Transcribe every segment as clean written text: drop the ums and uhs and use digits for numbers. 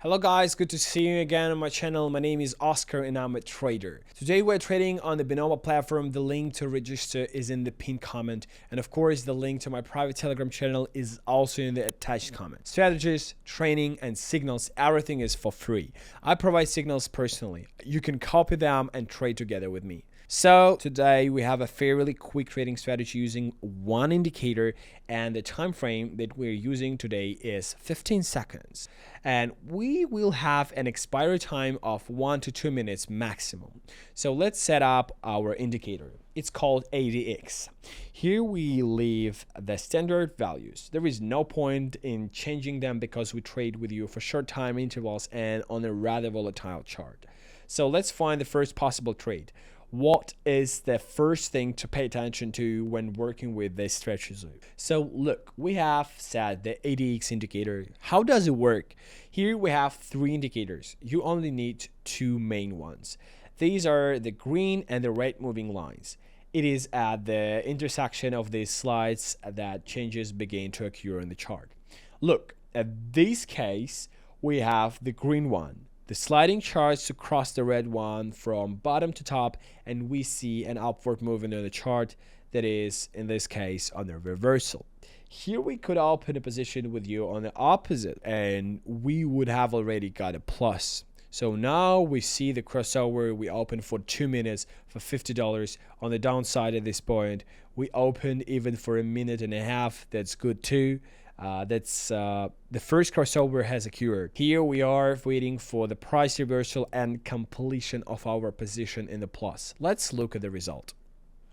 Hello guys, good to see you again on my channel. My name is Oscar and I'm a trader. Today we're trading on the Binomo platform. The link to register is in the pinned comment. And of course, the link to my private Telegram channel is also in the attached comment. Strategies, training, and signals, everything is for free. I provide signals personally. You can copy them and trade together with me. So today we have a fairly quick trading strategy using one indicator, and the time frame that we're using today is 15 seconds. And we will have an expiry time of 1 to 2 minutes maximum. So let's set up our indicator. It's called ADX. Here we leave the standard values. There is no point in changing them because we trade with you for short time intervals and on a rather volatile chart. So let's find the first possible trade. What is the first thing to pay attention to when working with this strategy? So look, we have set the ADX indicator. How does it work? Here we have three indicators. You only need two main ones. These are the green and the red moving lines. It is at the intersection of these slides that changes begin to occur in the chart. Look, at this case, we have the green one. The sliding charts to cross the red one from bottom to top, and we see an upward movement in the chart that is, in this case, on a reversal. Here we could open a position with you on the opposite, and we would have already got a plus. So now we see the crossover. We open for 2 minutes for $50 on the downside at this point. We opened even for a minute and a half. That's good too. The first crossover has occurred. Here we are waiting for the price reversal and completion of our position in the plus. Let's look at the result.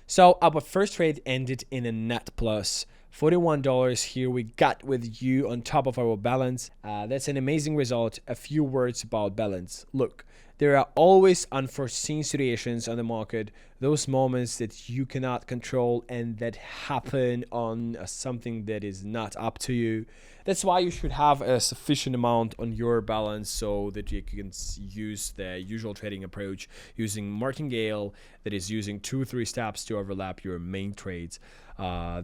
So our first trade ended in a net plus $41. Here we got with you on top of our balance. That's an amazing result. A few words about balance. Look, there are always unforeseen situations on the market, those moments that you cannot control and that happen on something that is not up to you. That's why you should have a sufficient amount on your balance so that you can use the usual trading approach using martingale, that is using 2 or 3 steps to overlap your main trades.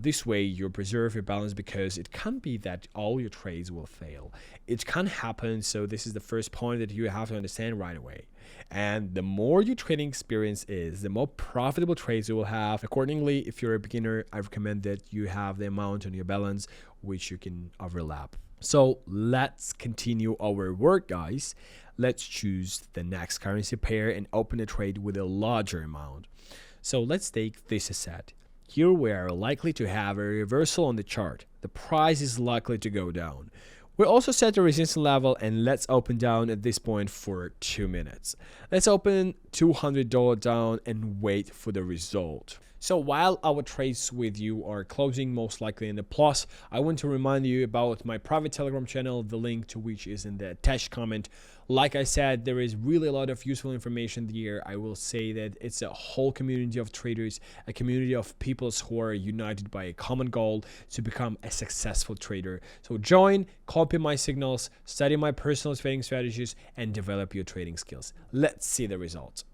This way you preserve your balance because it can't be that all your trades will fail. It can happen, so this is the first point that you have to understand right away. And the more your trading experience is, the more profitable trades you will have. Accordingly, if you're a beginner, I recommend that you have the amount on your balance which you can overlap. So let's continue our work, guys. Let's choose the next currency pair and open a trade with a larger amount. So let's take this asset. Here we are likely to have a reversal on the chart. The price is likely to go down. We also set the resistance level, and let's open down at this point for 2 minutes. Let's open $200 down and wait for the result. So while our trades with you are closing most likely in the plus, I want to remind you about my private Telegram channel, the link to which is in the attached comment. Like I said, there is really a lot of useful information here. I will say that it's a whole community of traders, a community of people who are united by a common goal to become a successful trader. So join, copy my signals, study my personal trading strategies, and develop your trading skills. Let's see the results.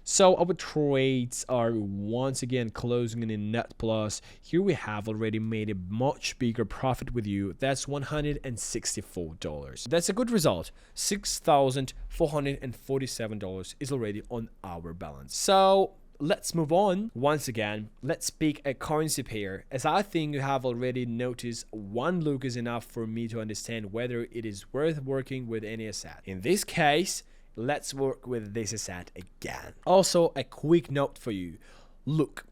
So our trades are once again closing in a net plus. Here we have already made a much bigger profit with you. That's $164. That's a good result. $6,447 is already on our balance. So let's move on. Once again, let's pick a currency pair. As I think you have already noticed, one look is enough for me to understand whether it is worth working with any asset. In this case, let's work with this asset again. Also, a quick note for you. Look,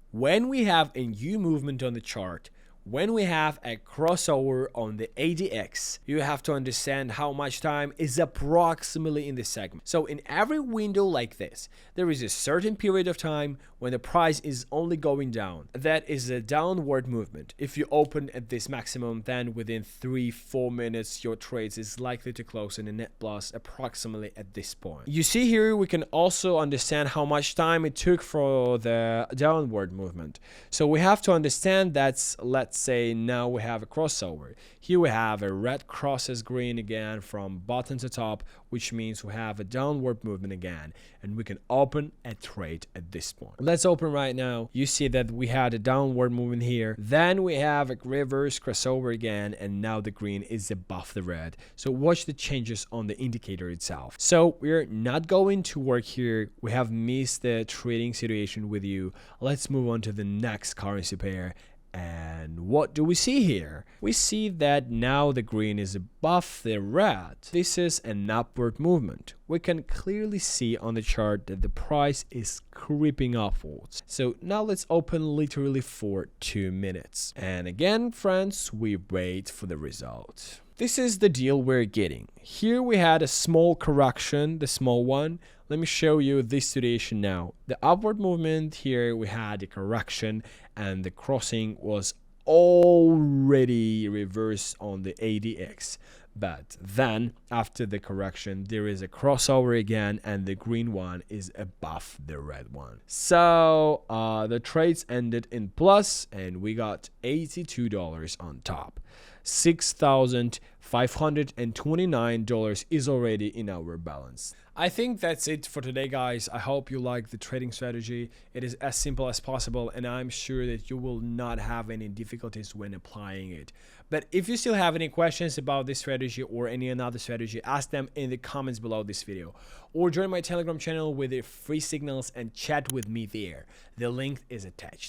when we have a new movement on the chart, when we have a crossover on the ADX, you have to understand how much time is approximately in this segment. So in every window like this, there is a certain period of time when the price is only going down. That is a downward movement. If you open at this maximum, then within 3-4 minutes, your trades is likely to close in a net plus approximately at this point. You see here, we can also understand how much time it took for the downward movement. So we have to understand that. Let's let's say now we have a crossover. Here we have a red crosses green again from bottom to top, which means we have a downward movement again, and we can open a trade at this point. Let's open right now. You see that we had a downward movement here, then we have a reverse crossover again, and now the green is above the red. So watch the changes on the indicator itself. So we're not going to work here. We have missed the trading situation with you. Let's move on to the next currency pair. And what do we see here? We see that now the green is above the red. This is an upward movement. We can clearly see on the chart that the price is creeping upwards. So now let's open literally for 2 minutes. And again, friends, we wait for the result. This is the deal we're getting. Here we had a small correction, the small one. Let me show you this situation now. The upward movement, here we had a correction, and the crossing was already reversed on the ADX. But then after the correction, there is a crossover again, and the green one is above the red one. So the trades ended in plus, and we got $82 on top. $6,529 is already in our balance. I think that's it for today, guys. I hope you like the trading strategy. It is as simple as possible, and I'm sure that you will not have any difficulties when applying it. But if you still have any questions about this strategy or any another strategy, ask them in the comments below this video, or join my Telegram channel with the free signals and chat with me there. The link is attached.